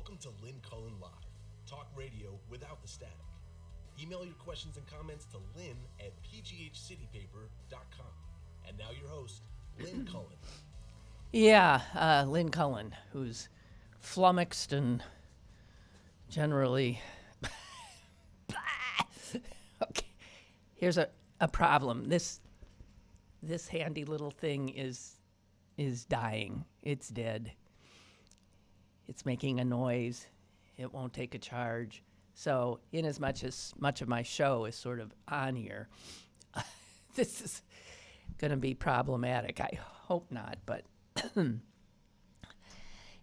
Welcome to Lynn Cullen Live, talk radio without the static. Email your questions and comments to lynn@pghcitypaper.com. And now your host, Lynn Cullen. Yeah, Lynn Cullen, who's flummoxed and generally... Okay, here's a problem. This handy little thing is dying. It's dead. It's making a noise. It won't take a charge. So in as much of my show is sort of on here, this is going to be problematic. I hope not, but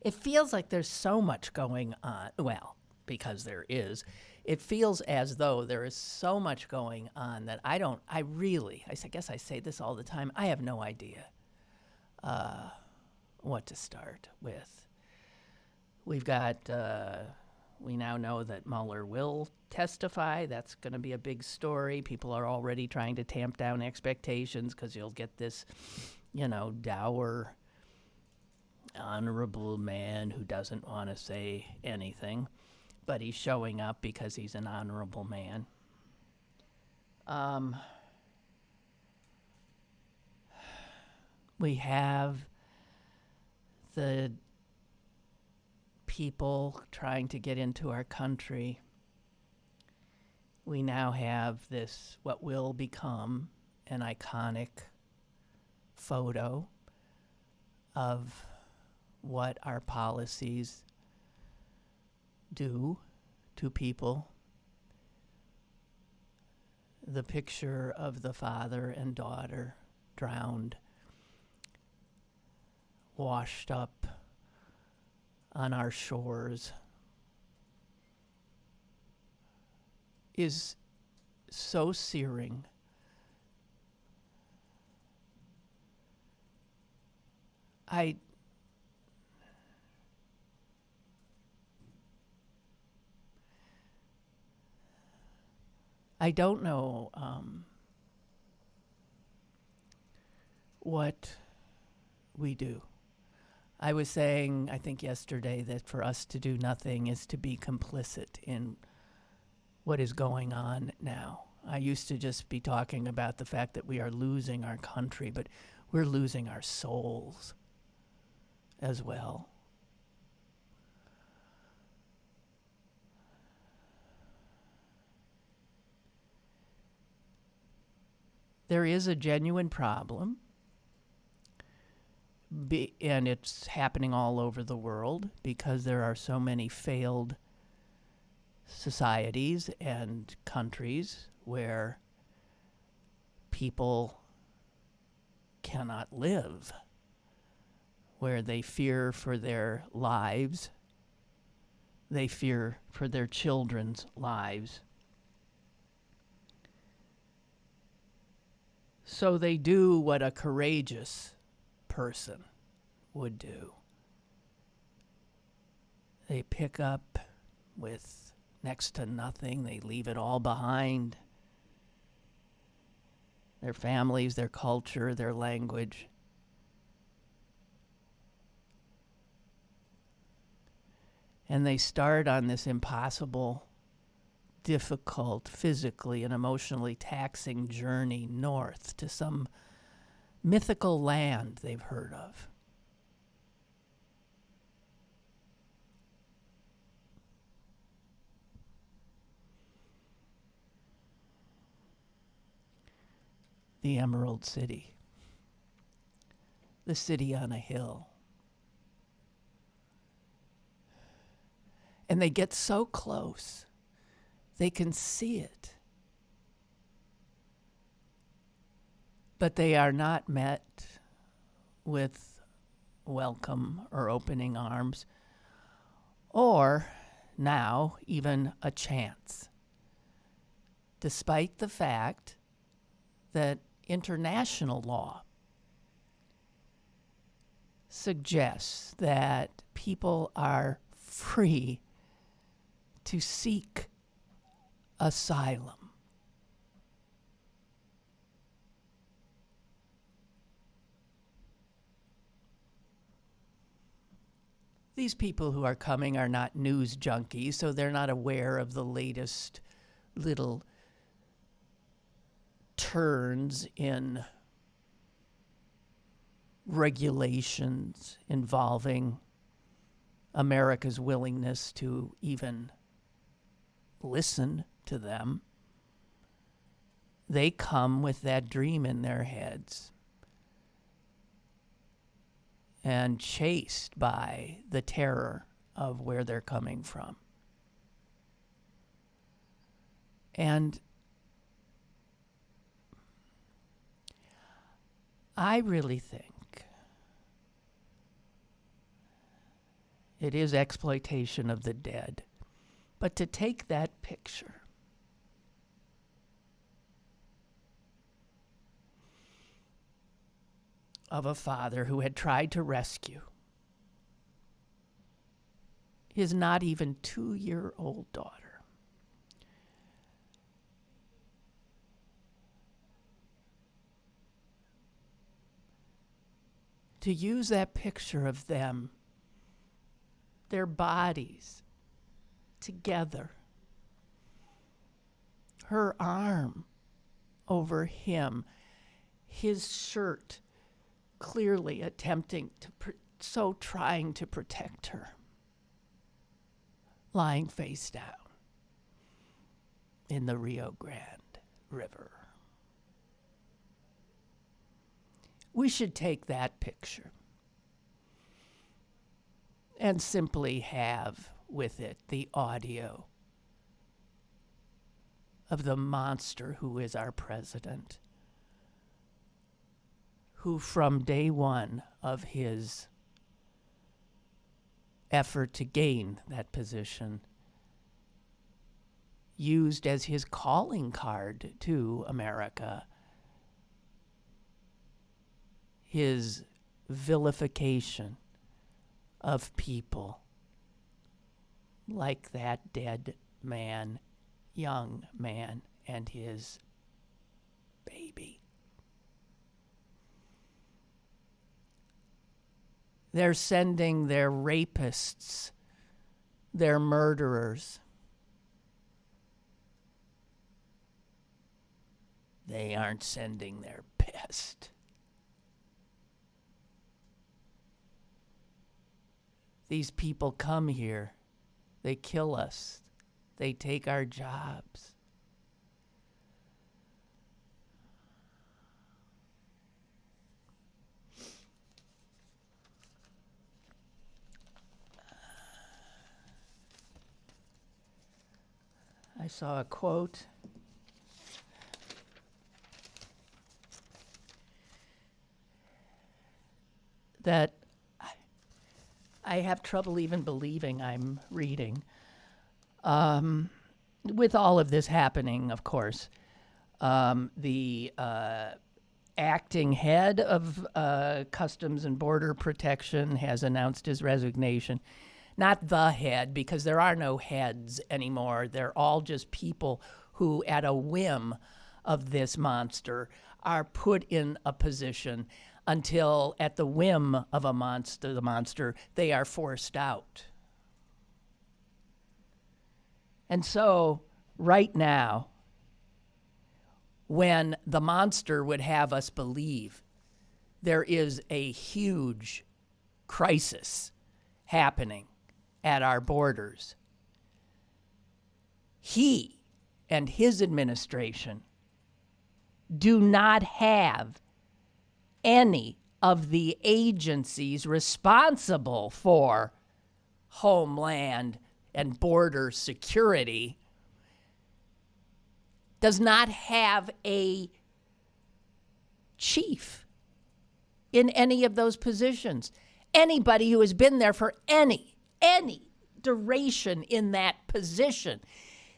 it feels like there's so much going on. Well, because there is. It feels as though there is so much going on that I guess I say this all the time, I have no idea what to start with. We've got, we now know that Mueller will testify. That's going to be a big story. People are already trying to tamp down expectations because you'll get this, dour, honorable man who doesn't want to say anything, but he's showing up because he's an honorable man. We have the people trying to get into our country. We now have this, what will become an iconic photo of what our policies do to people. The picture of the father and daughter drowned, washed up on our shores, is so searing. I don't know what we do. I was saying, I think yesterday, that for us to do nothing is to be complicit in what is going on now. I used to just be talking about the fact that we are losing our country, but we're losing our souls as well. There is a genuine problem. And it's happening all over the world because there are so many failed societies and countries where people cannot live, where they fear for their lives, they fear for their children's lives. So they do what a courageous person would do. They pick up with next to nothing. They leave it all behind. Their families, their culture, their language. And they start on this impossible, difficult, physically and emotionally taxing journey north to some mythical land they've heard of. The Emerald City. The city on a hill. And they get so close, they can see it. But they are not met with welcome or opening arms, or now even a chance, despite the fact that international law suggests that people are free to seek asylum. These people who are coming are not news junkies, so they're not aware of the latest little turns in regulations involving America's willingness to even listen to them. They come with that dream in their heads and chased by the terror of where they're coming from. And I really think it is exploitation of the dead. But to take that picture of a father who had tried to rescue his not even 2-year-old daughter, to use that picture of them, their bodies together, her arm over him, his shirt clearly attempting to, trying to protect her, lying face down in the Rio Grande River. We should take that picture and simply have with it the audio of the monster who is our president, who from day one of his effort to gain that position used as his calling card to America his vilification of people like that dead man, young man, and his baby. They're sending their rapists, their murderers. They aren't sending their best. These people come here, they kill us, they take our jobs. I saw a quote that I have trouble even believing I'm reading. With all of this happening, of course, the acting head of Customs and Border Protection has announced his resignation. Not the head, because there are no heads anymore. They're all just people who, at a whim of this monster, are put in a position until, at the whim of the monster, they are forced out. And so, right now, when the monster would have us believe there is a huge crisis happening at our borders, he and his administration do not have any of the agencies responsible for homeland and border security, does not have a chief in any of those positions. Anybody who has been there for any duration in that position.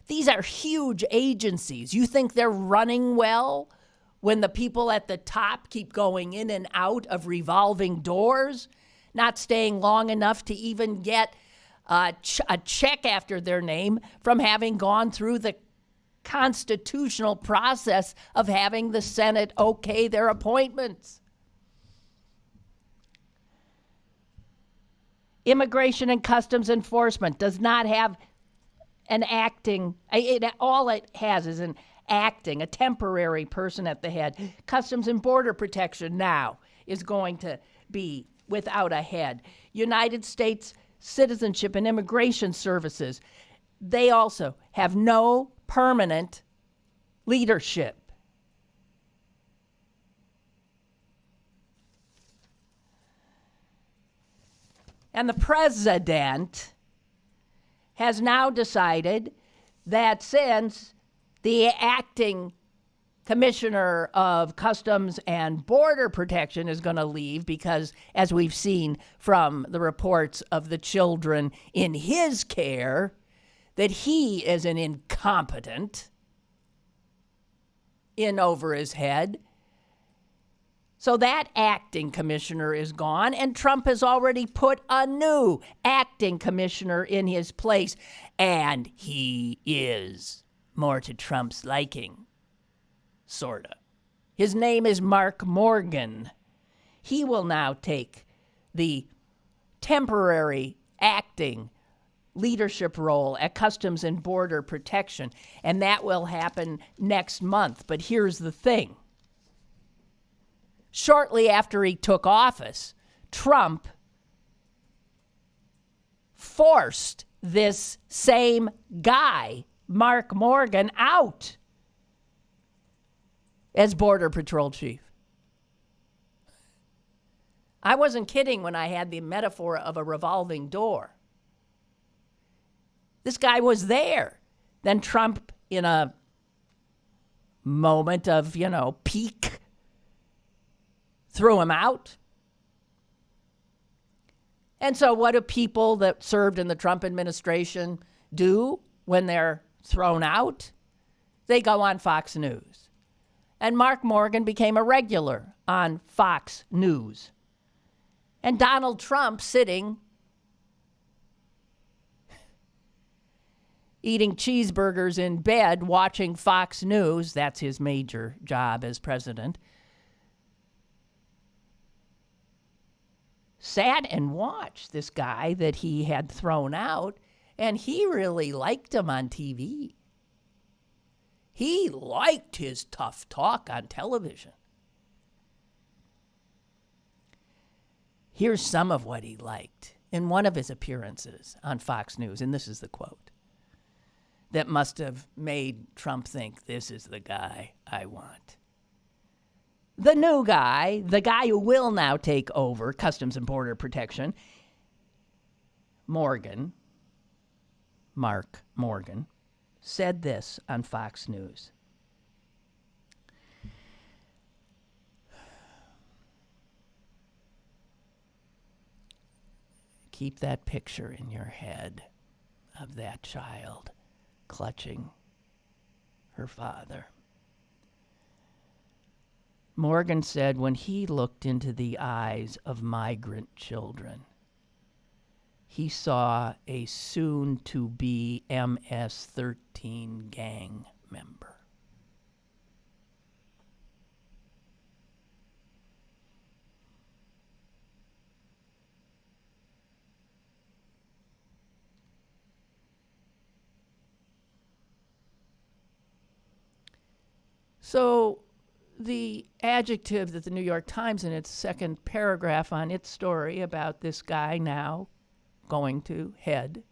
These are huge agencies. You think they're running well when the people at the top keep going in and out of revolving doors, not staying long enough to even get a check after their name from having gone through the constitutional process of having the Senate okay their appointments? Immigration and Customs Enforcement does not have an acting, all it has is an acting, a temporary person at the head. Customs and Border Protection now is going to be without a head. United States Citizenship and Immigration Services, they also have no permanent leadership. And the president has now decided that since the acting commissioner of Customs and Border Protection is going to leave because, as we've seen from the reports of the children in his care, that he is an incompetent, in over his head. So that acting commissioner is gone, and Trump has already put a new acting commissioner in his place, and he is more to Trump's liking, sorta. His name is Mark Morgan. He will now take the temporary acting leadership role at Customs and Border Protection, and that will happen next month. But here's the thing. Shortly after he took office, Trump forced this same guy, Mark Morgan, out as Border Patrol chief. I wasn't kidding when I had the metaphor of a revolving door. This guy was there. Then Trump, in a moment of, pique, threw him out. And so what do people that served in the Trump administration do when they're thrown out? They go on Fox News. And Mark Morgan became a regular on Fox News. And Donald Trump sitting, eating cheeseburgers in bed, watching Fox News, that's his major job as president, sat and watched this guy that he had thrown out, and he really liked him on TV. He liked his tough talk on television. Here's some of what he liked in one of his appearances on Fox News, and this is the quote that must have made Trump think, this is the guy I want. The new guy, the guy who will now take over Customs and Border Protection, Mark Morgan, said this on Fox News. Keep that picture in your head of that child clutching her father. Morgan said when he looked into the eyes of migrant children, he saw a soon-to-be MS-13 gang member. So the adjective that the New York Times, in its second paragraph on its story about this guy now going to head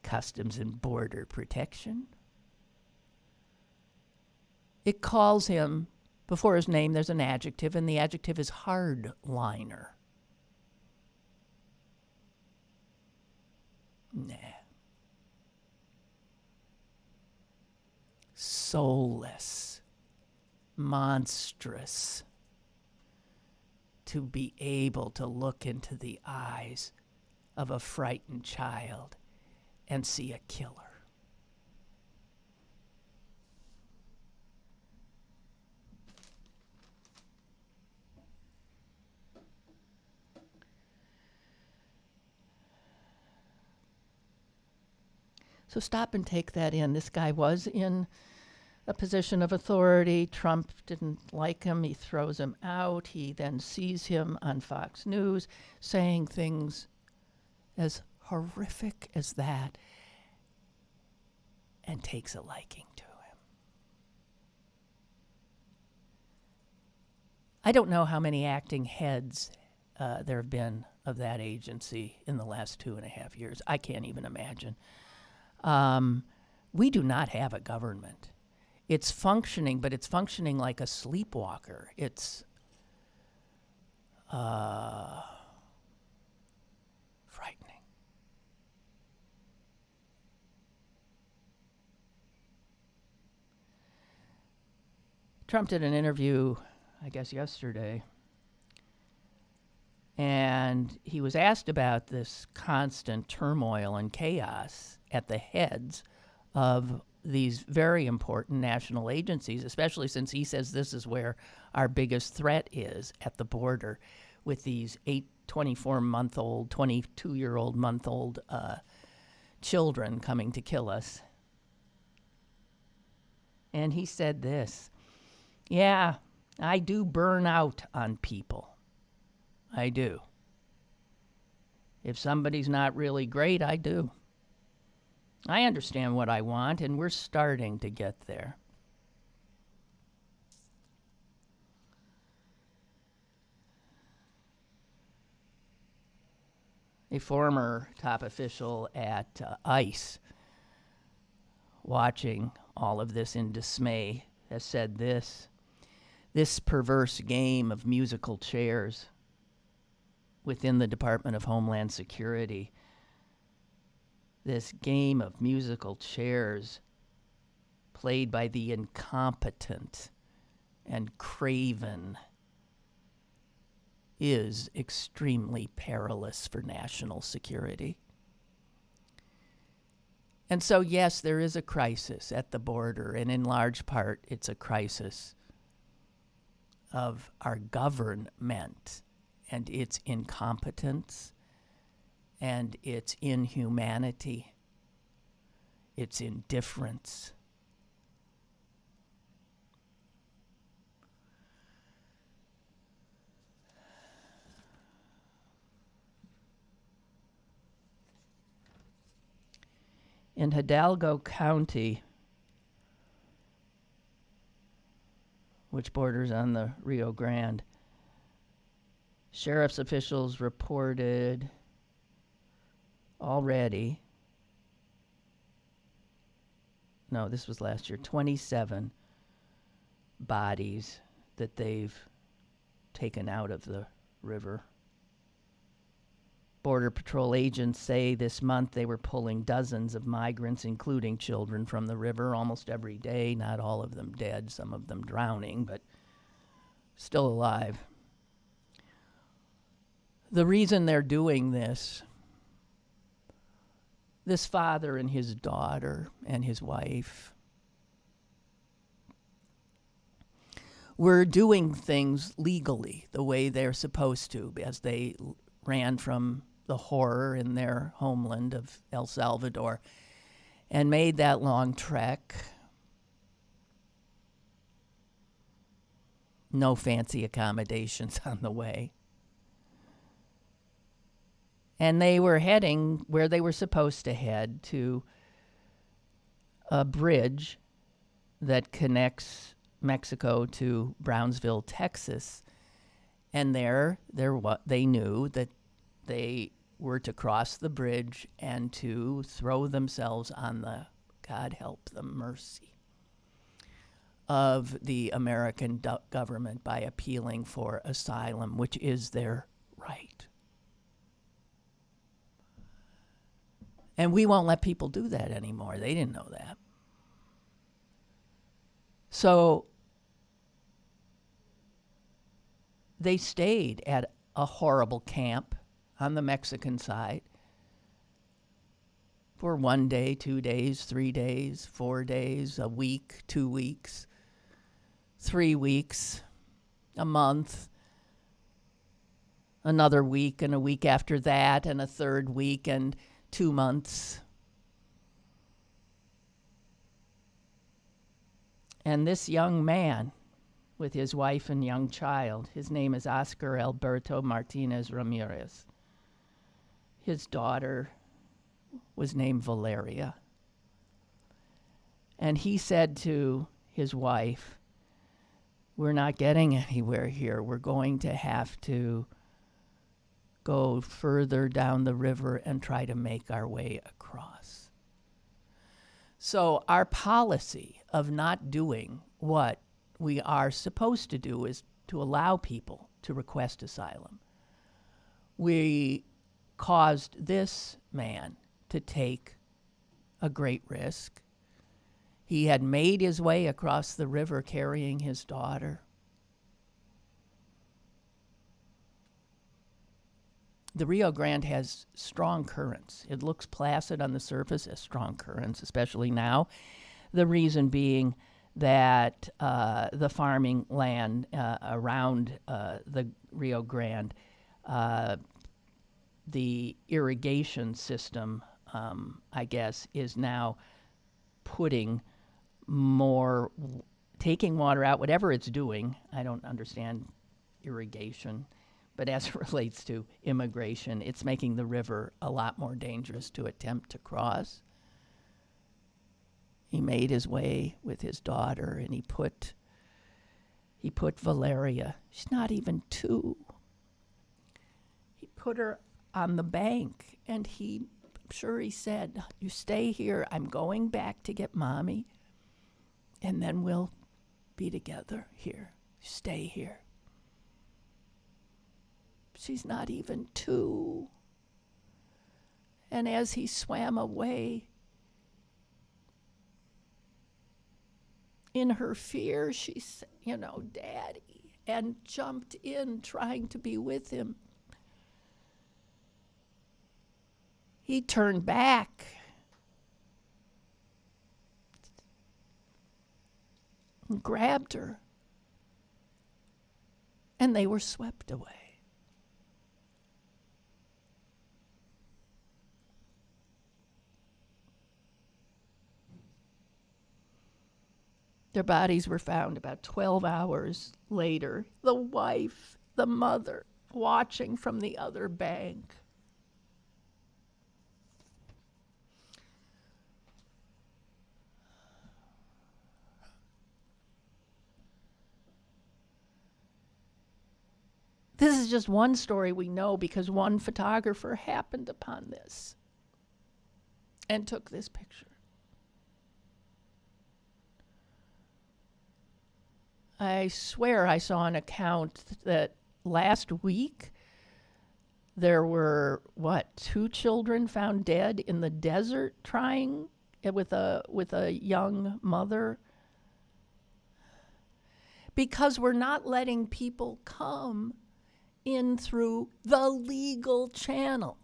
Customs and Border Protection, it calls him, before his name there's an adjective, and the adjective is hardliner. Nah. Soulless, monstrous, to be able to look into the eyes of a frightened child and see a killer. So stop and take that in. This guy was in a position of authority. Trump didn't like him. He throws him out. He then sees him on Fox News saying things as horrific as that and takes a liking to him. I don't know how many acting heads there have been of that agency in the last 2.5 years. I can't even imagine. We do not have a government. It's functioning, but it's functioning like a sleepwalker. It's frightening. Trump did an interview, I guess yesterday, and he was asked about this constant turmoil and chaos at the heads of these very important national agencies, especially since he says this is where our biggest threat is, at the border, with these 24-month-old, 22-year-old children coming to kill us. And he said this, yeah, I do burn out on people. I do. If somebody's not really great, I do. I understand what I want, and we're starting to get there. A former top official at ICE, watching all of this in dismay, has said this perverse game of musical chairs within the Department of Homeland Security, this game of musical chairs played by the incompetent and craven, is extremely perilous for national security. And so, yes, there is a crisis at the border, and in large part, it's a crisis of our government and its incompetence and its inhumanity, its indifference. In Hidalgo County, which borders on the Rio Grande, sheriff's officials reported already, no, this was last year, 27 bodies that they've taken out of the river. Border Patrol agents say this month they were pulling dozens of migrants, including children, from the river almost every day. Not all of them dead, some of them drowning, but still alive. The reason they're doing this father and his daughter and his wife were doing things legally the way they're supposed to, as they ran from the horror in their homeland of El Salvador and made that long trek. No fancy accommodations on the way. And they were heading where they were supposed to head, to a bridge that connects Mexico to Brownsville, Texas. And they knew that they were to cross the bridge and to throw themselves on the, God help them, mercy of the American government by appealing for asylum, which is their right. And we won't let people do that anymore. They didn't know that. So they stayed at a horrible camp on the Mexican side for 1 day, 2 days, 3 days, 4 days, a week, 2 weeks, 3 weeks, a month, another week, and a week after that, and a third week, and 2 months. And this young man with his wife and young child, his name is Oscar Alberto Martinez Ramirez. His daughter was named Valeria. And he said to his wife, "We're not getting anywhere here. We're going to have to go further down the river and try to make our way across." So our policy of not doing what we are supposed to do is to allow people to request asylum. We caused this man to take a great risk. He had made his way across the river carrying his daughter. The Rio Grande has strong currents. It looks placid on the surface, has strong currents, especially now. The reason being that the farming land around the Rio Grande, the irrigation system, I guess, is now putting more, taking water out, whatever it's doing. I don't understand irrigation, but as it relates to immigration, it's making the river a lot more dangerous to attempt to cross. He made his way with his daughter, and he put Valeria, she's not even 2. He put her on the bank, and I'm sure he said, "You stay here. I'm going back to get Mommy, and then we'll be together here. Stay here." She's not even 2. And as he swam away, in her fear, she said, "Daddy," and jumped in trying to be with him. He turned back and grabbed her, and they were swept away. Their bodies were found about 12 hours later. The wife, the mother, watching from the other bank. This is just one story we know because one photographer happened upon this and took this picture. I swear I saw an account that last week there were, 2 children found dead in the desert trying with a young mother. Because we're not letting people come in through the legal channel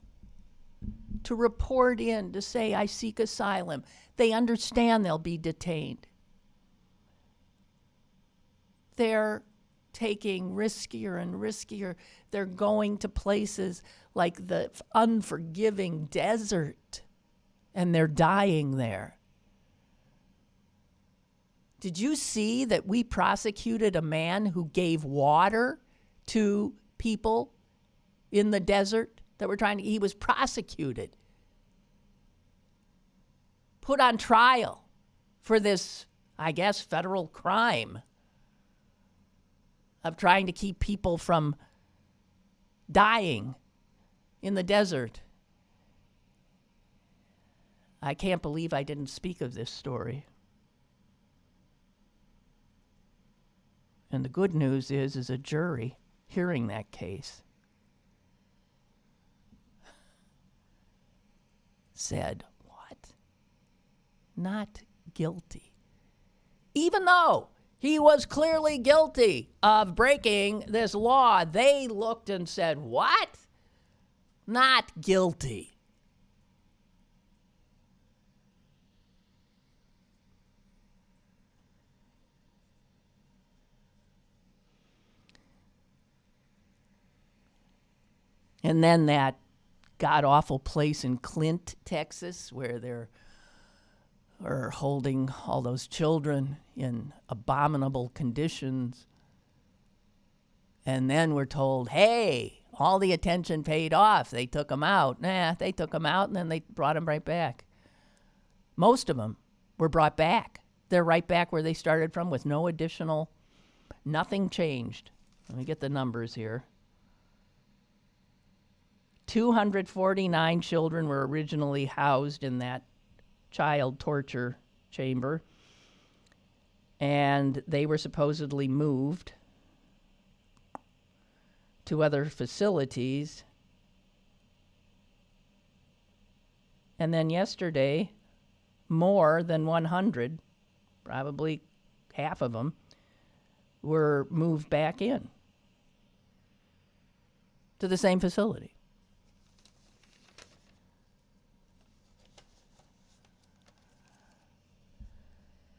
to report in, to say, "I seek asylum." They understand they'll be detained. They're taking riskier and riskier. They're going to places like the unforgiving desert, and they're dying there. Did you see that we prosecuted a man who gave water to people in the desert that were he was prosecuted, put on trial for this, I guess, federal crime of trying to keep people from dying in the desert. I can't believe I didn't speak of this story. And the good news is a jury hearing that case said, "What? Not guilty." Even though he was clearly guilty of breaking this law, they looked and said, "What? Not guilty." And then that god-awful place in Clint, Texas, where they're or holding all those children in abominable conditions. And then we're told, hey, all the attention paid off. They took them out. They took them out and then they brought them right back. Most of them were brought back. They're right back where they started from with no additional, nothing changed. Let me get the numbers here. 249 children were originally housed in that child torture chamber, and they were supposedly moved to other facilities. And then yesterday, more than 100, probably half of them, were moved back in to the same facility.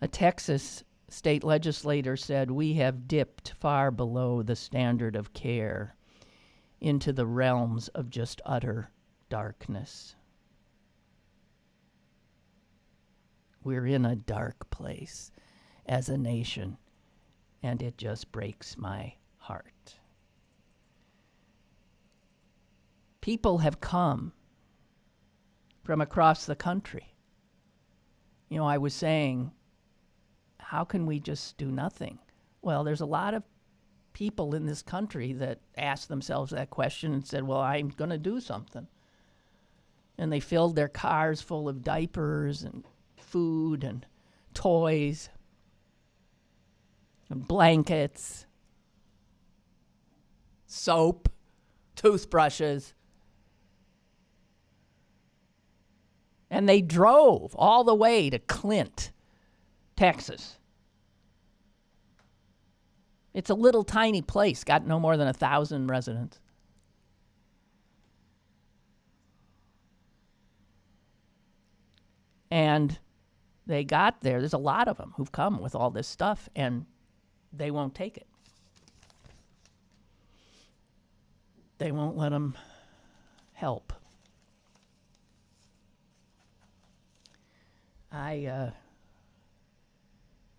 A Texas state legislator said, we have dipped far below the standard of care into the realms of just utter darkness. We're in a dark place as a nation, and it just breaks my heart. People have come from across the country. You know, I was saying, how can we just do nothing? Well, there's a lot of people in this country that asked themselves that question and said, well, I'm going to do something. And they filled their cars full of diapers and food and toys and blankets, soap, toothbrushes. And they drove all the way to Clint, Texas. It's a little tiny place, got no more than 1,000 residents. And they got there. There's a lot of them who've come with all this stuff, and they won't take it. They won't let them help. I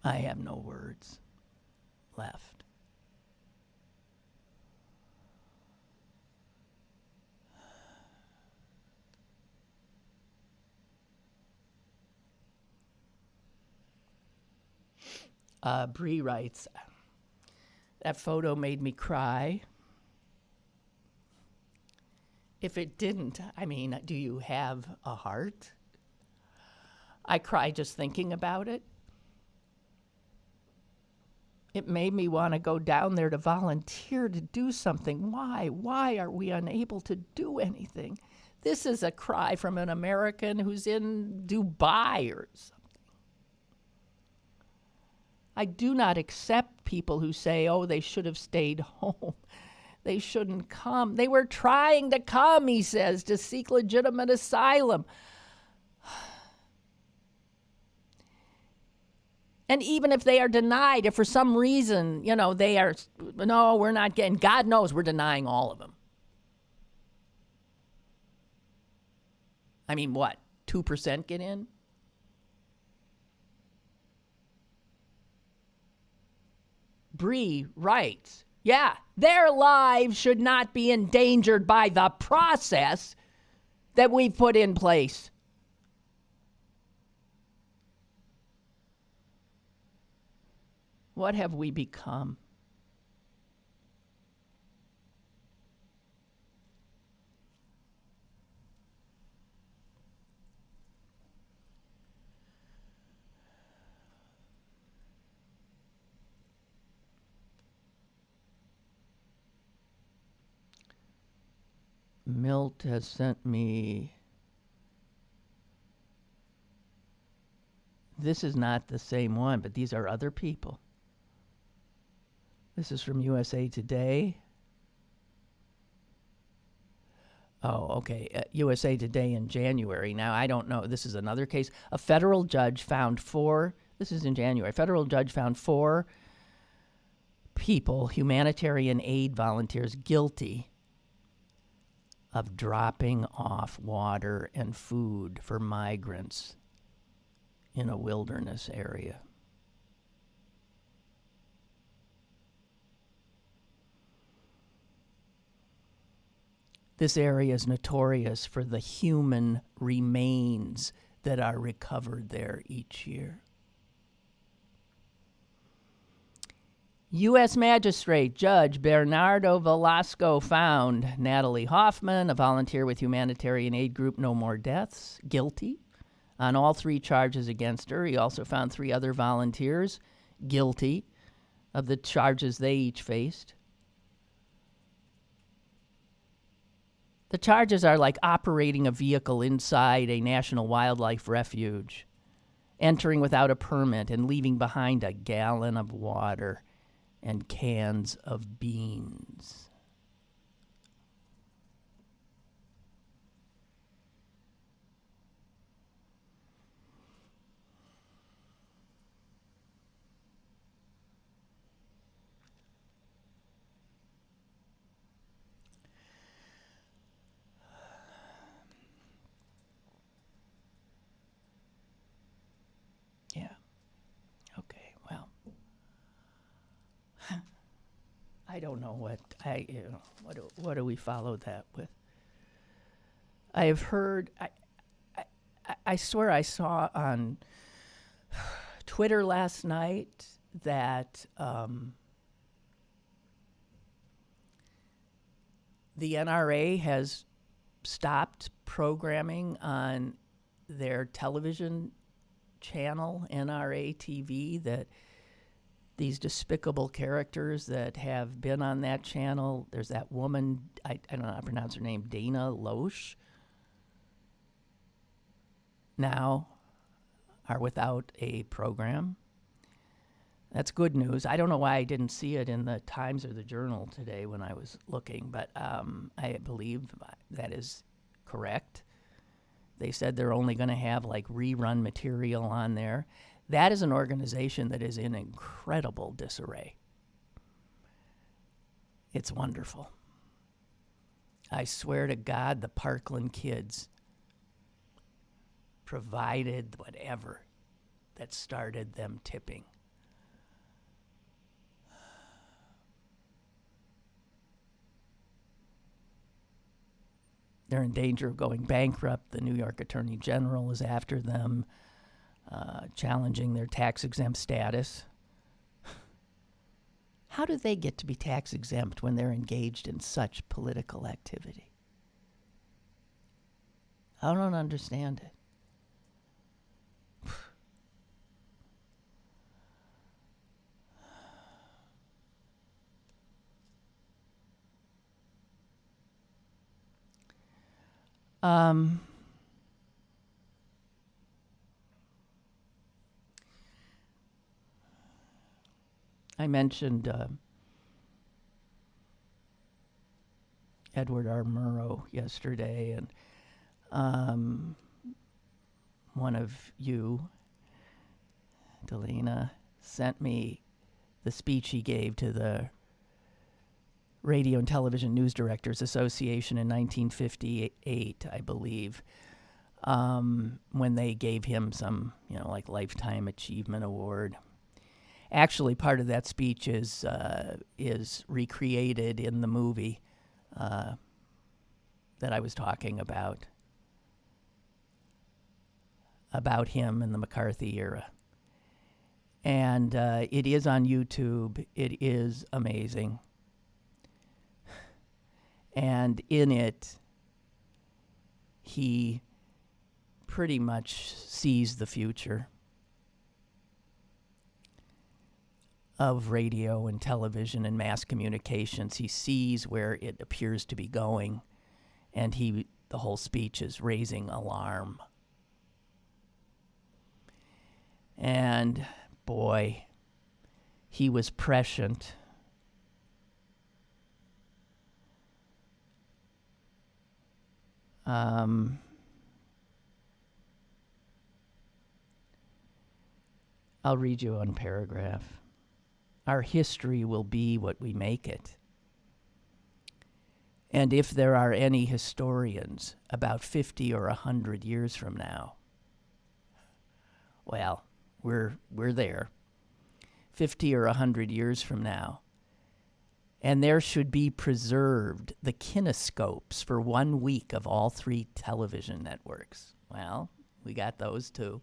have no words left. Bree writes, that photo made me cry. If it didn't, I mean, do you have a heart? I cry just thinking about it. It made me want to go down there to volunteer to do something. Why? Why are we unable to do anything? This is a cry from an American who's in Dubai or something. I do not accept people who say, oh, they should have stayed home. They shouldn't come. They were trying to come, he says, to seek legitimate asylum. And even if they are denied, if for some reason, you know, they are, no, we're not getting, God knows we're denying all of them. I mean, what, 2% get in? Bree writes, yeah, their lives should not be endangered by the process that we've put in place. What have we become? Milt has sent me. This is not the same one, but these are other people. This is from USA Today. Oh, okay. USA Today in January. Now, I don't know. This is another case. A federal judge found this is in January. A federal judge found 4 people, humanitarian aid volunteers, guilty of dropping off water and food for migrants in a wilderness area. This area is notorious for the human remains that are recovered there each year. U.S. Magistrate Judge Bernardo Velasco found Natalie Hoffman, a volunteer with humanitarian aid group No More Deaths, guilty on all 3 charges against her. He also found 3 other volunteers guilty of the charges they each faced. The charges are like operating a vehicle inside a national wildlife refuge, entering without a permit, and leaving behind a gallon of water and cans of beans. Yeah. Okay. Well, I don't know what do we follow that with? I have heard. I swear I saw on Twitter last night that the NRA has stopped programming on their television channel, NRA TV, that these despicable characters that have been on that channel. There's that woman, I don't know how to pronounce her name, Dana Loesch, now are without a program. That's good news. I don't know why I didn't see it in the Times or the Journal today when I was looking, but I believe that is correct. They said they're only going to have like rerun material on there. That is an organization that is in incredible disarray. It's wonderful. I swear to God, the Parkland kids provided whatever that started them tipping. They're in danger of going bankrupt. The New York Attorney General is after them, challenging their tax-exempt status. How do they get to be tax-exempt when they're engaged in such political activity? I don't understand it. I mentioned Edward R. Murrow yesterday, and one of you, Delina, sent me the speech he gave to the Radio and Television News Directors Association in 1958, I believe, when they gave him some, like Lifetime Achievement Award. Actually, part of that speech is recreated in the movie that I was talking about him in the McCarthy era. And it is on YouTube. It is amazing. And in it, he pretty much sees the future of radio and television and mass communications. He sees where it appears to be going, and the whole speech is raising alarm. And boy, he was prescient. I'll read you one paragraph. Our history will be what we make it. And if there are any historians about 50 or 100 years from now, Well, we're there 50 or 100 years from now. And there should be preserved the kinescopes for 1 week of all 3 television networks. Well, we got those too.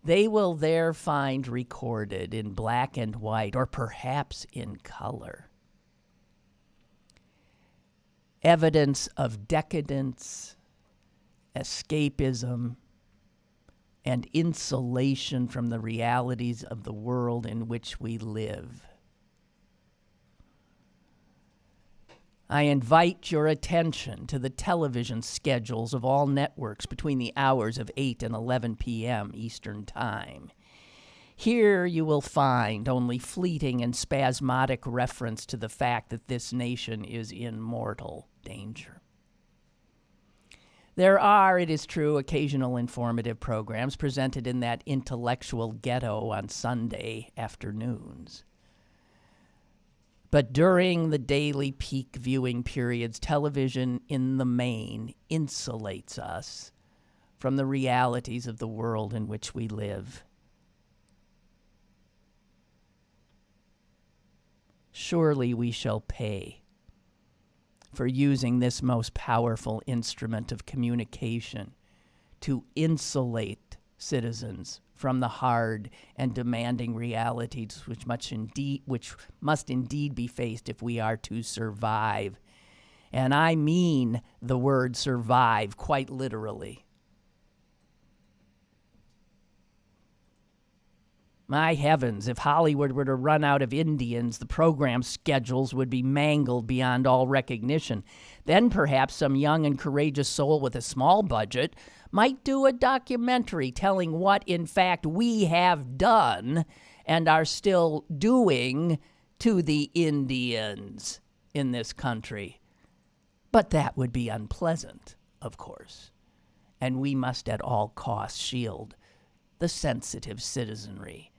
They will there find recorded in black and white, or perhaps in color, evidence of decadence, escapism, and insulation from the realities of the world in which we live. I invite your attention to the television schedules of all networks between the hours of 8 and 11 p.m. Eastern Time. Here you will find only fleeting and spasmodic reference to the fact that this nation is in mortal danger. There are, it is true, occasional informative programs presented in that intellectual ghetto on Sunday afternoons. But during the daily peak viewing periods, television in the main insulates us from the realities of the world in which we live. Surely we shall pay for using this most powerful instrument of communication to insulate citizens from the hard and demanding realities which must indeed be faced if we are to survive. And I mean the word survive quite literally. My heavens, if Hollywood were to run out of Indians, the program schedules would be mangled beyond all recognition. Then perhaps some young and courageous soul with a small budget might do a documentary telling what, in fact, we have done and are still doing to the Indians in this country. But that would be unpleasant, of course, and we must at all costs shield the sensitive citizenry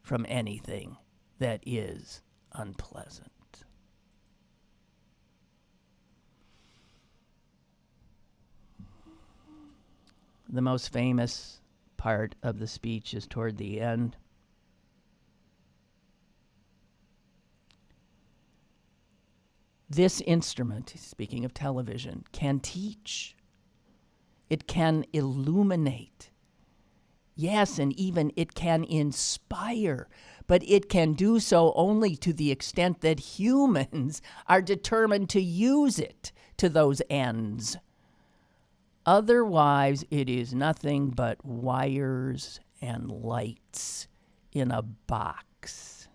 from anything that is unpleasant. The most famous part of the speech is toward the end. This instrument, speaking of television, can teach. It can illuminate. Yes, and even it can inspire, but it can do so only to the extent that humans are determined to use it to those ends. Otherwise, it is nothing but wires and lights in a box.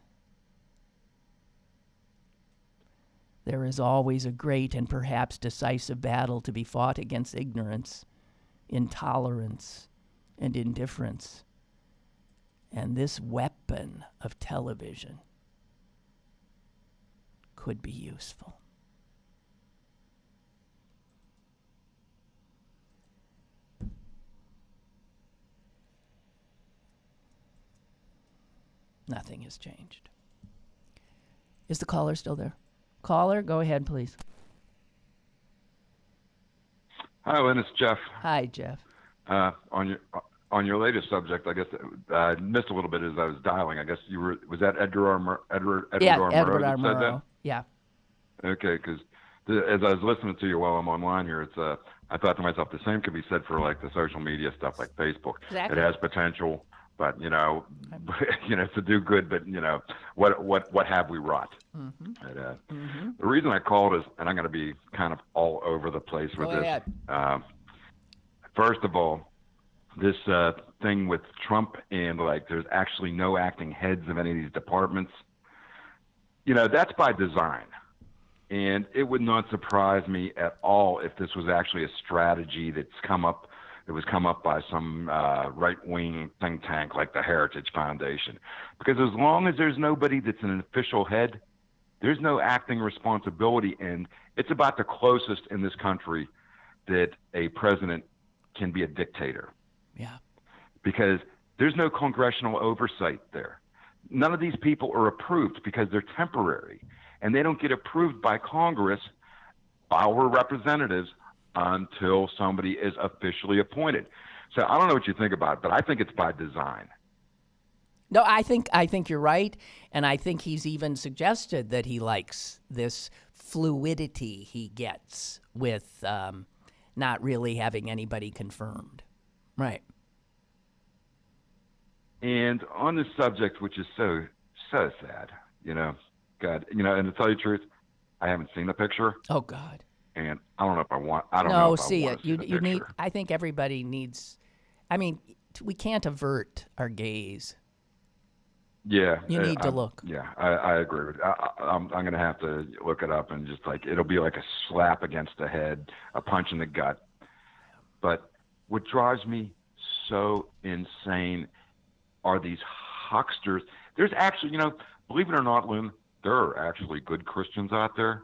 There is always a great and perhaps decisive battle to be fought against ignorance, intolerance, and indifference. And this weapon of television could be useful. Nothing has changed. Is the caller still there? Caller, go ahead, please. Hi, Lynn. It's Jeff. Hi, Jeff. On your latest subject, I guess I missed a little bit as I was dialing. I guess was that Edward R. Murrow that said that? Yeah. Okay, because as I was listening to you while I'm online here, I thought to myself, the same could be said for like the social media stuff like Facebook. Exactly. It has potential, but to do good, but what have we wrought? Mm-hmm. The reason I called is, and I'm going to be kind of all over the place with Go ahead. First of all, this thing with Trump and like there's actually no acting heads of any of these departments, that's by design. And it would not surprise me at all if this was actually a strategy that was come up by some right-wing think tank like the Heritage Foundation. Because as long as there's nobody that's an official head, there's no acting responsibility. And it's about the closest in this country that a president can be a dictator. Yeah. Because there's no congressional oversight there. None of these people are approved because they're temporary. And they don't get approved by Congress, our representatives, until somebody is officially appointed. So I don't know what you think about it, but I think it's by design. No, I think you're right, and I think he's even suggested that he likes this fluidity he gets with not really having anybody confirmed. Right. And on this subject, which is so sad, God, and to tell you the truth, I haven't seen the picture. Oh God. And I don't know if I want. I don't no, know if see I want it. to see the You need. picture. I think everybody needs. I mean, we can't avert our gaze. Yeah, You need to look. Yeah, I agree with. I'm going to have to look it up and just it'll be like a slap against the head, a punch in the gut. But what drives me so insane are these hucksters. There's actually, believe it or not, Lynn, there are actually good Christians out there.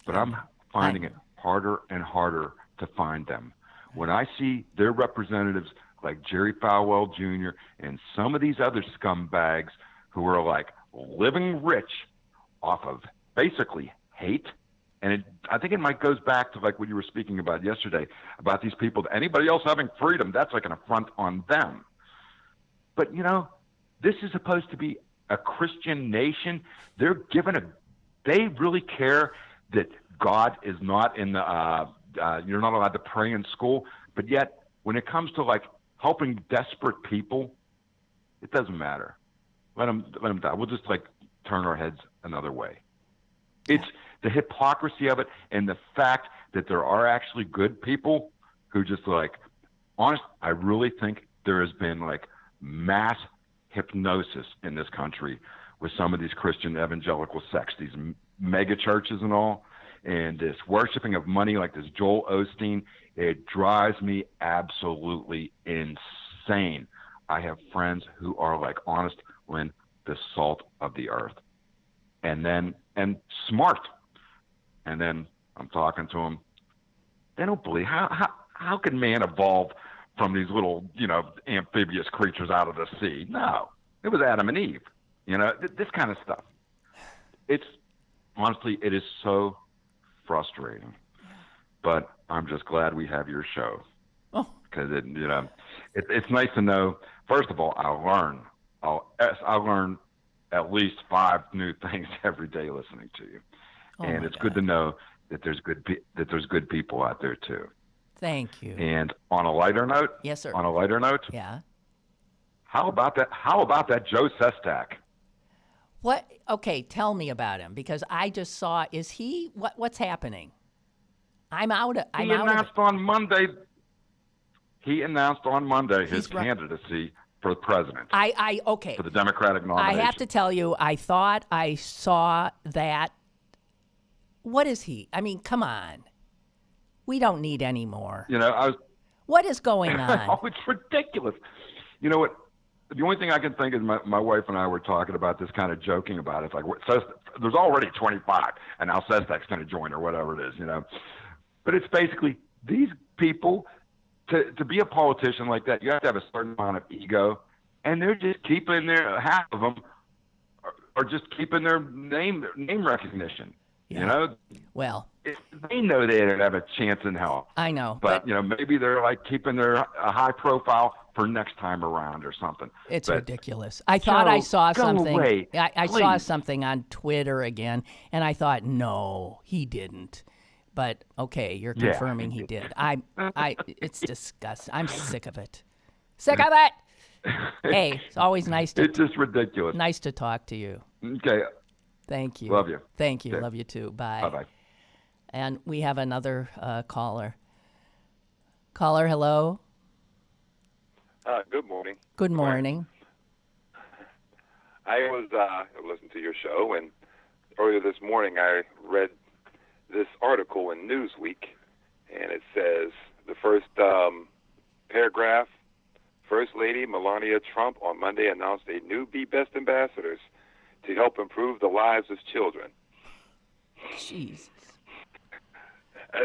But I'm finding it harder and harder to find them. When I see their representatives like Jerry Falwell Jr. and some of these other scumbags who are living rich off of basically hate. And I think it might goes back to what you were speaking about yesterday about these people. Anybody else having freedom, that's like an affront on them. But, this is supposed to be a Christian nation. They really care that God is not in the, you're not allowed to pray in school. But yet, when it comes to helping desperate people, it doesn't matter. Let them die. We'll just turn our heads another way. It's the hypocrisy of it, and the fact that there are actually good people who just honest. I really think there has been mass hypnosis in this country with some of these Christian evangelical sects, these mega churches and all, and this worshiping of money like this Joel Osteen. It drives me absolutely insane. I have friends who are honest, Lynn, the salt of the earth, and smart. And then I'm talking to them. They don't believe how can man evolve from these little amphibious creatures out of the sea? No, it was Adam and Eve. This kind of stuff. It's honestly, it is so frustrating. But I'm just glad we have your show. Oh, because it's nice to know. First of all, I learn at least 5 new things every day listening to you, and it's good to know that there's good people out there too. Thank you. And on a lighter note, yes, sir. On a lighter note, yeah. How about that Joe Sestak? What? Okay, tell me about him because I just saw. Is he? What's happening? He announced on Monday his candidacy for president. Okay. For the Democratic nomination. I have to tell you, I thought I saw that. What is he? I mean, come on. We don't need any more. What is going on? Oh, it's ridiculous. You know what? The only thing I can think is my wife and I were talking about this, kind of joking about it. It's there's already 25, and now Sestak's going to join or whatever it is, But it's basically these people, to be a politician like that, you have to have a certain amount of ego, and they're just keeping half of them are just keeping their name recognition. Yeah. Well, they know they don't have a chance in hell. I know. But maybe they're keeping their high profile for next time around or something. It's ridiculous. I thought I saw something. Away, I saw something on Twitter again, and I thought, no, he didn't. But okay, you're confirming he did. It's disgusting. I'm sick of it. Sick of it. Hey, it's always nice to. It's just ridiculous. Nice to talk to you. Okay. Thank you. Love you. Thank you. Okay. Love you too. Bye. Bye-bye. And we have another caller. Caller, hello. Good morning. Good morning. I was listening to your show, and earlier this morning I read this article in Newsweek, and it says the first paragraph: First Lady Melania Trump on Monday announced a new Be Best ambassadors to help improve the lives of children. Jesus.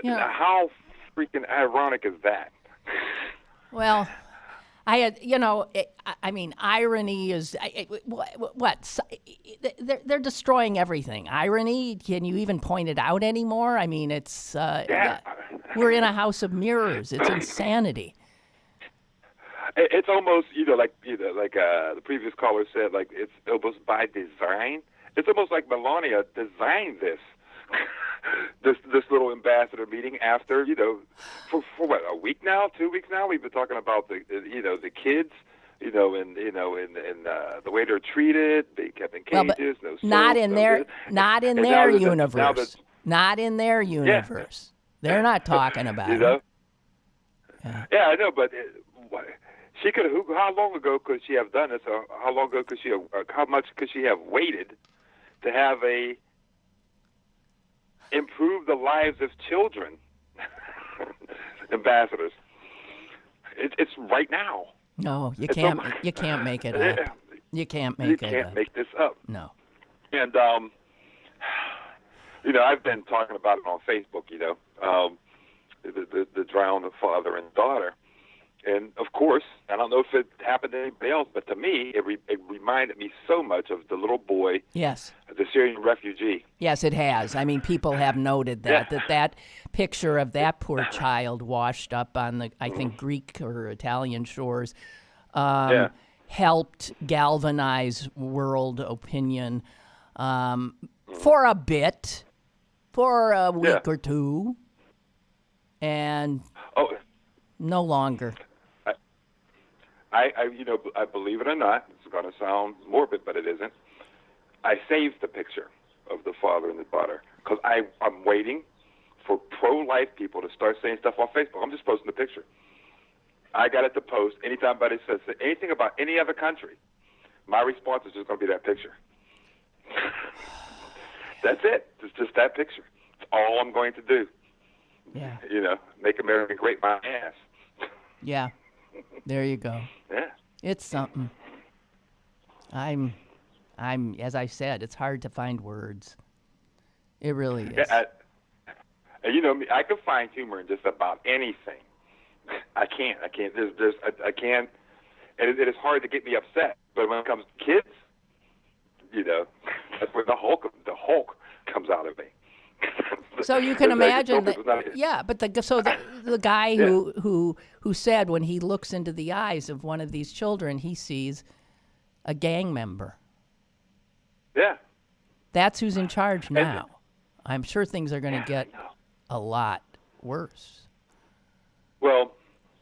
How freaking ironic is that? Well, I had, I mean, irony is what? They're destroying everything. Irony? Can you even point it out anymore? I mean, it's we're in a house of mirrors. It's insanity. It's almost, like the previous caller said, like it's almost by design. It's almost like Melania designed this. this little ambassador meeting after, for what, a week now, 2 weeks now, we've been talking about the kids, and the way they're treated, being kept in cages, no not soap, in no their this. not in And their now universe. Not in their universe. They're not talking about it. Yeah, I know, but she could. How long ago could she have done this? Or how long ago could she have? How much could she have waited to have improve the lives of children? Ambassadors. It's right now. No, you can't. You can't make it up. You can't make it up. You can't make this up. No. And I've been talking about it on Facebook. The drowned father and daughter. And, of course, I don't know if it happened to anybody else, but to me, it reminded me so much of the little boy, yes, the Syrian refugee. Yes, it has. I mean, people have noted that, that picture of that poor child washed up on the, I think, Greek or Italian shores helped galvanize world opinion for a bit, for a week or two, and no longer. I believe it or not, it's going to sound morbid, but it isn't. I saved the picture of the father and the daughter because I'm waiting for pro-life people to start saying stuff on Facebook. I'm just posting the picture. I got it to post anytime anybody says anything about any other country. My response is just going to be that picture. That's it. It's just that picture. It's all I'm going to do. Yeah. Make America great my ass. Yeah. There you go. Yeah. It's something. I'm as I said, it's hard to find words. It really is. I can find humor in just about anything. I can't. I can't. And it is hard to get me upset. But when it comes to kids, that's where the Hulk comes out of me. So you can imagine that, but the guy who said when he looks into the eyes of one of these children, he sees a gang member. Yeah. That's who's in charge now. I'm sure things are going to get a lot worse. Well,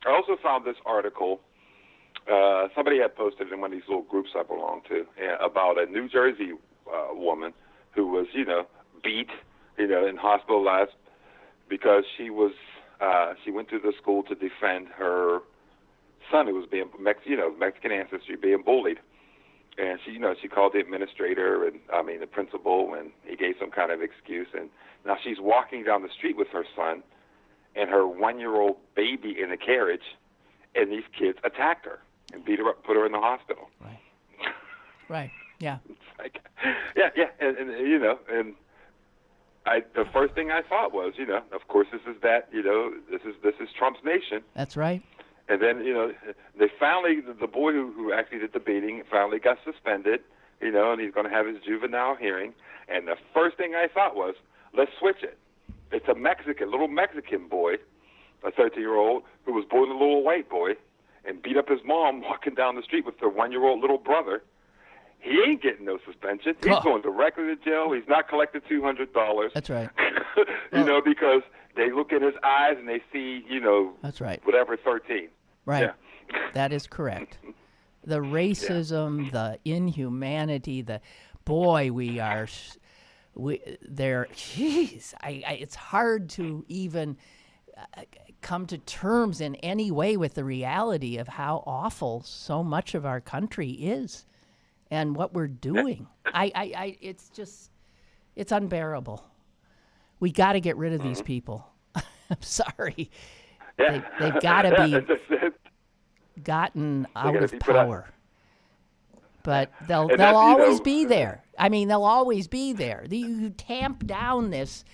I also found this article. Somebody had posted in one of these little groups I belong to about a New Jersey woman who was, beat, and hospitalized because she went to the school to defend her son who was being Mexican ancestry, being bullied. And she called the administrator the principal, and he gave some kind of excuse. And now she's walking down the street with her son and her 1-year-old baby in a carriage, and these kids attacked her and beat her up, put her in the hospital. Right. Right. Yeah. And the first thing I thought was, of course, this is Trump's nation. That's right. And then, they finally, the boy who actually did the beating finally got suspended, and he's going to have his juvenile hearing. And the first thing I thought was, let's switch it. It's a little Mexican boy, a 13-year-old, who was born a little white boy and beat up his mom walking down the street with their 1-year-old little brother. He ain't getting no suspension. He's going directly to jail. He's not collecting $200. That's right. Because they look in his eyes and they see, that's right. Whatever, 13. Right. Yeah. That is correct. The racism, the inhumanity, it's hard to even come to terms in any way with the reality of how awful so much of our country is and what we're doing. It's unbearable. We got to get rid of these people. I'm sorry. Yeah. They've got to be gotten out of power. But they'll always be there. I mean, they'll always be there. You tamp down this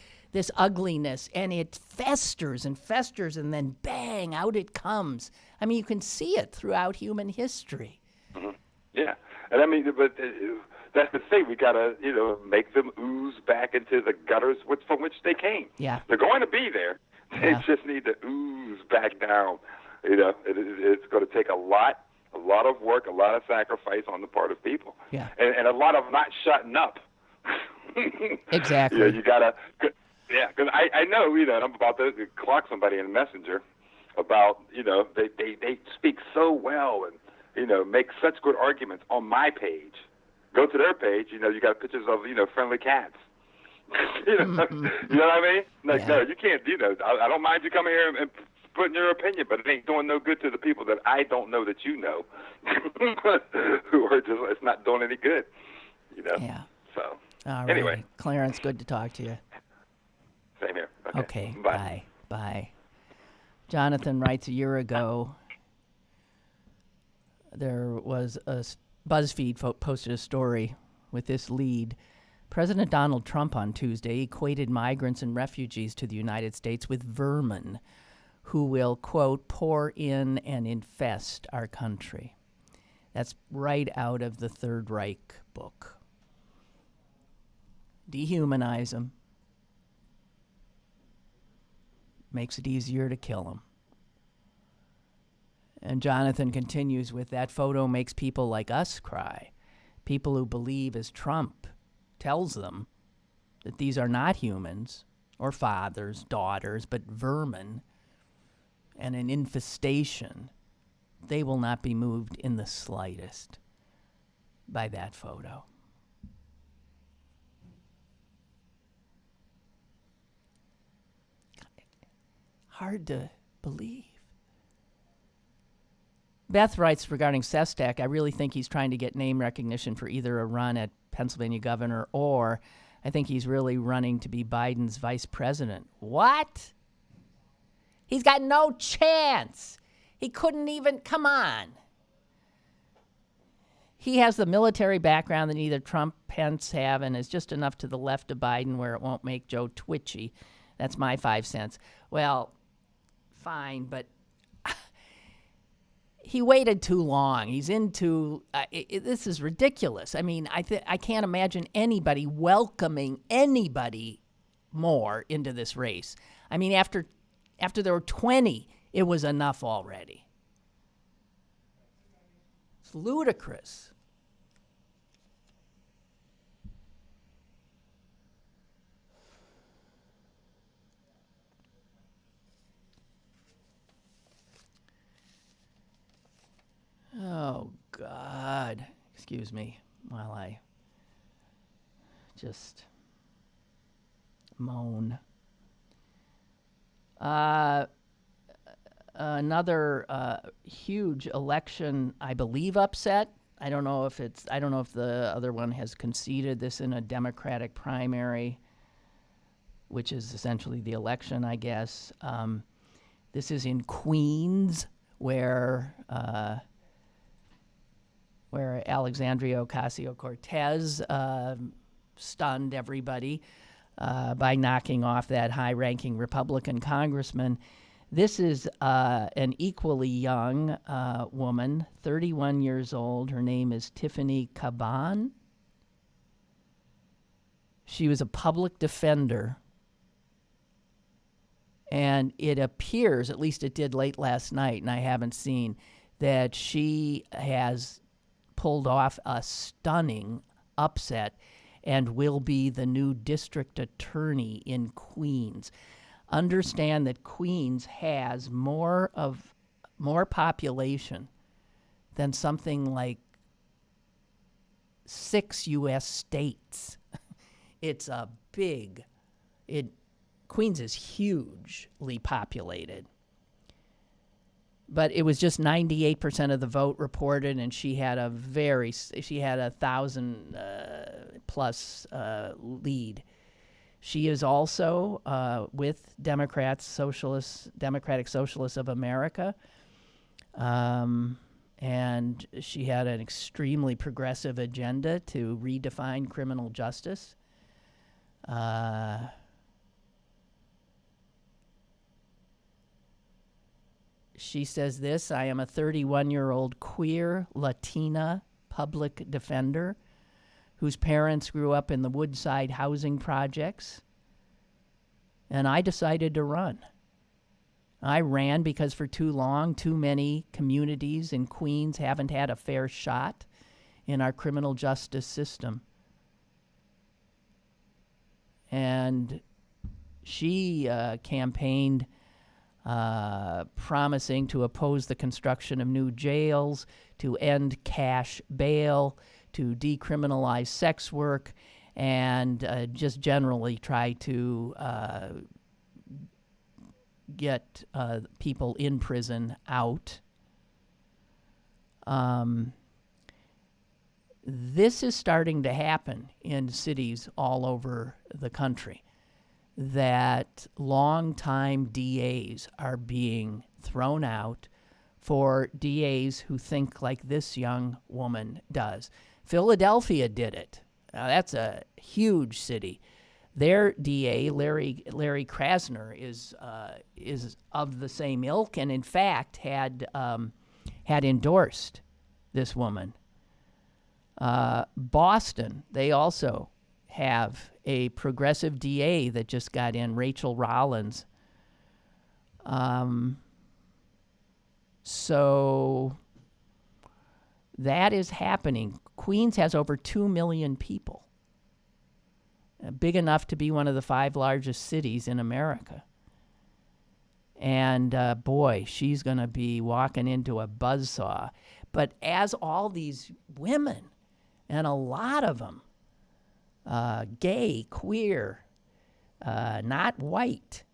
ugliness, and it festers and festers, and then bang, out it comes. I mean, you can see it throughout human history. Mm-hmm. Yeah, and but that's the thing. We gotta, make them ooze back into the gutters from which they came. Yeah, they're going to be there. They just need to ooze back down. It's going to take a lot of work, a lot of sacrifice on the part of people, and a lot of not shutting up. Exactly. You gotta, because I know, I'm about to clock somebody in Messenger about, they speak so well and, make such good arguments on my page. Go to their page, you got pictures of, friendly cats. You know what I mean? Like, no, you can't do that. I don't mind you coming here and putting your opinion, but it ain't doing no good to the people that I don't know that you know, who are just, it's not doing any good, Yeah. So, all right. Anyway. Clarence, good to talk to you. Same here. Okay. Bye. Bye. Jonathan writes, a year ago, there was a BuzzFeed posted a story with this lead. President Donald Trump on Tuesday equated migrants and refugees to the United States with vermin who will, quote, pour in and infest our country. That's right out of the Third Reich book. Dehumanize them. Makes it easier to kill them. And Jonathan continues with, that photo makes people like us cry. People who believe, as Trump tells them, that these are not humans or fathers, daughters, but vermin and an infestation. They will not be moved in the slightest by that photo. Hard to believe. Beth writes regarding Sestak, I really think he's trying to get name recognition for either a run at Pennsylvania governor or I think he's really running to be Biden's vice president. What? He's got no chance. He couldn't even, come on. He has the military background that neither Trump, Pence have, and is just enough to the left of Biden where it won't make Joe twitchy. That's my 5 cents. Well, fine, but he waited too long. He's into, this is ridiculous. I mean, I can't imagine anybody welcoming anybody more into this race. I mean, after there were 20, it was enough already. It's ludicrous. Oh, God. Excuse me while I just moan. Another huge election, I believe, upset. I don't know if the other one has conceded this in a Democratic primary, which is essentially the election, I guess. This is in Queens, where Alexandria Ocasio-Cortez stunned everybody by knocking off that high-ranking Republican congressman. This is an equally young woman, 31 years old. Her name is Tiffany Caban. She was a public defender. And it appears, at least it did late last night, and I haven't seen, that she has pulled off a stunning upset and will be the new district attorney in Queens. Understand that Queens has more population than something like 6 U.S. states. It's a big, Queens is hugely populated. But it was just 98% of the vote reported, and she had a 1,000 plus lead. She is also with Democratic Socialists of America, and she had an extremely progressive agenda to redefine criminal justice. She says this, I am a 31-year-old queer Latina public defender whose parents grew up in the Woodside housing projects, and I decided to run. I ran because for too long, too many communities in Queens haven't had a fair shot in our criminal justice system. And she campaigned promising to oppose the construction of new jails, to end cash bail, to decriminalize sex work, and just generally try to get people in prison out. This is starting to happen in cities all over the country, that longtime DAs are being thrown out for DAs who think like this young woman does. Philadelphia did it. That's a huge city. Their DA, Larry Krasner, is of the same ilk, and in fact had endorsed this woman. Boston, they also have a progressive DA that just got in, Rachel Rollins. So that is happening. Queens has over 2 million people, big enough to be one of the 5 largest cities in America. And boy, she's going to be walking into a buzzsaw. But as all these women, and a lot of them, gay, queer, not white,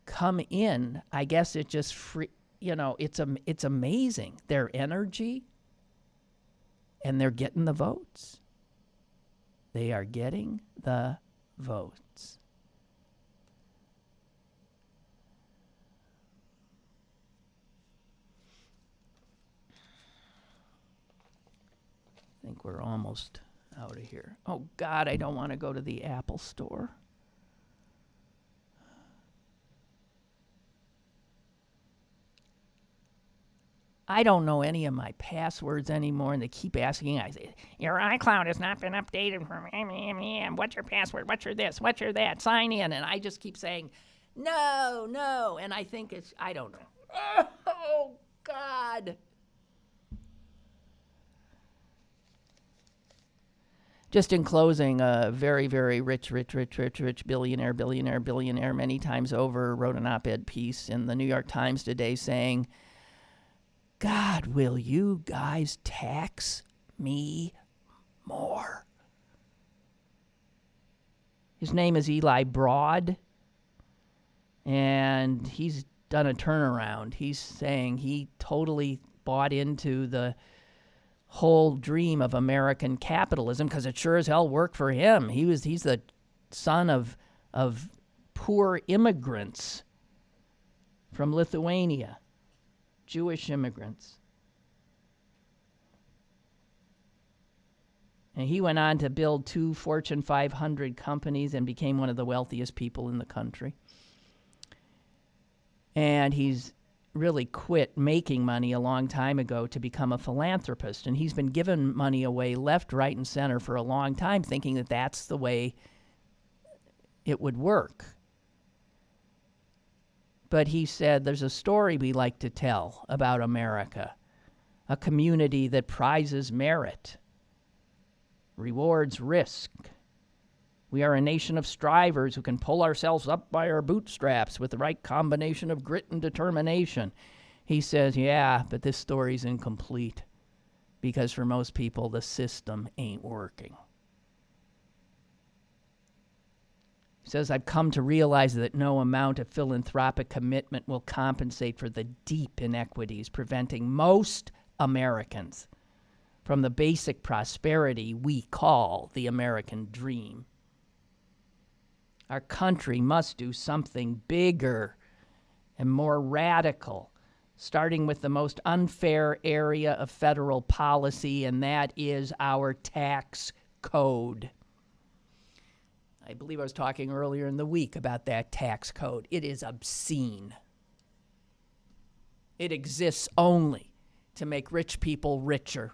come in, I guess it just it's amazing, their energy, and they're getting the votes. They are getting the votes. I think we're almost out of here. Oh, God, I don't want to go to the Apple store. I don't know any of my passwords anymore, and they keep asking. I say, your iCloud has not been updated from what's your password? What's your this? What's your that? Sign in. And I just keep saying, no. And I think I don't know. Oh, God. Just in closing, a very, very rich billionaire, many times over, wrote an op-ed piece in the New York Times today saying, God, will you guys tax me more? His name is Eli Broad, and he's done a turnaround. He's saying he totally bought into the whole dream of American capitalism because it sure as hell worked for him. He's the son of poor immigrants from Lithuania, Jewish immigrants. And he went on to build 2 Fortune 500 companies and became one of the wealthiest people in the country. And he's really quit making money a long time ago to become a philanthropist. And he's been giving money away left, right, and center for a long time, thinking that that's the way it would work. But he said, there's a story we like to tell about America, a community that prizes merit, rewards risk. We are a nation of strivers who can pull ourselves up by our bootstraps with the right combination of grit and determination. He says, yeah, but this story's incomplete because for most people, the system ain't working. He says, I've come to realize that no amount of philanthropic commitment will compensate for the deep inequities preventing most Americans from the basic prosperity we call the American dream. Our country must do something bigger and more radical, starting with the most unfair area of federal policy, and that is our tax code. I believe I was talking earlier in the week about that tax code. It is obscene. It exists only to make rich people richer.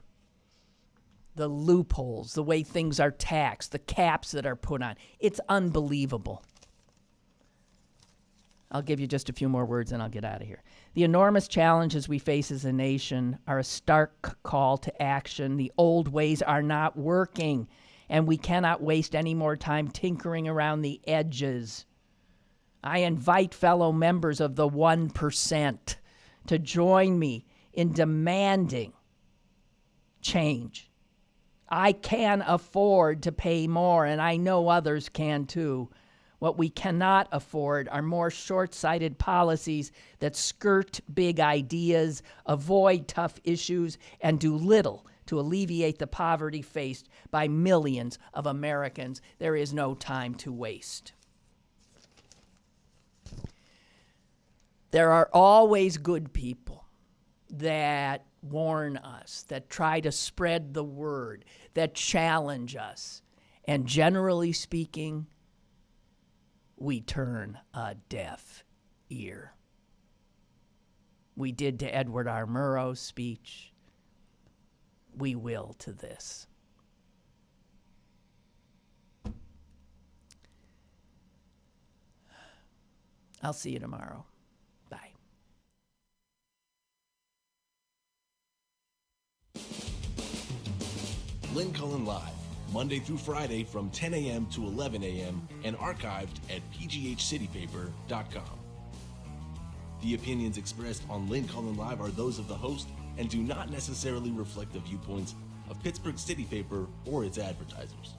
The loopholes, the way things are taxed, the caps that are put on. It's unbelievable. I'll give you just a few more words and I'll get out of here. The enormous challenges we face as a nation are a stark call to action. The old ways are not working, and we cannot waste any more time tinkering around the edges. I invite fellow members of the 1% to join me in demanding change. I can afford to pay more, and I know others can too. What we cannot afford are more short-sighted policies that skirt big ideas, avoid tough issues, and do little to alleviate the poverty faced by millions of Americans. There is no time to waste. There are always good people that warn us, that try to spread the word, that challenge us. And generally speaking, we turn a deaf ear. We did to Edward R. Murrow's speech. We will to this. I'll see you tomorrow. Bye. Lynn Cullen Live, Monday through Friday from 10 a.m. to 11 a.m. and archived at pghcitypaper.com. The opinions expressed on Lynn Cullen Live are those of the host and do not necessarily reflect the viewpoints of Pittsburgh City Paper or its advertisers.